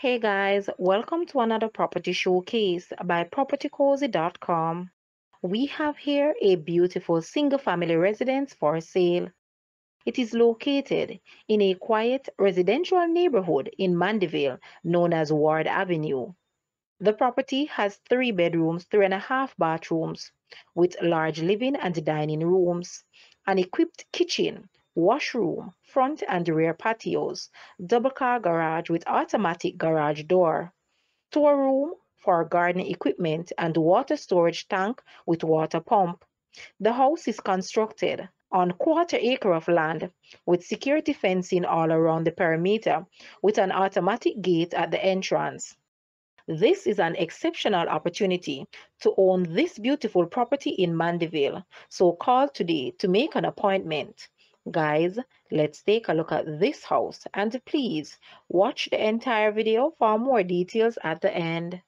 Hey guys, welcome to another property showcase by propertycozy.com. We have here a beautiful single family residence for sale. It is located in a quiet residential neighborhood in Mandeville known as Ward Avenue. The property has 3 bedrooms, 3.5 bathrooms, with large living and dining rooms, an equipped kitchen, washroom, front and rear patios, double car garage with automatic garage door, storeroom for garden equipment, and water storage tank with water pump. The house is constructed on quarter-acre of land with security fencing all around the perimeter with an automatic gate at the entrance. This is an exceptional opportunity to own this beautiful property in Mandeville. So call today to make an appointment. Guys, let's take a look at this house and please watch the entire video for more details at the end.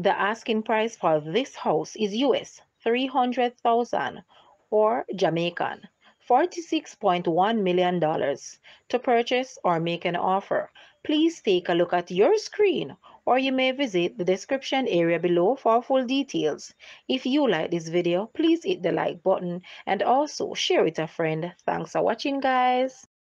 The asking price for this house is US 300,000 or Jamaican $46.1 million. To purchase or make an offer, please take a look at your screen or you may visit the description area below for full details. If you like this video, please hit the like button and also share it with a friend. Thanks for watching, guys.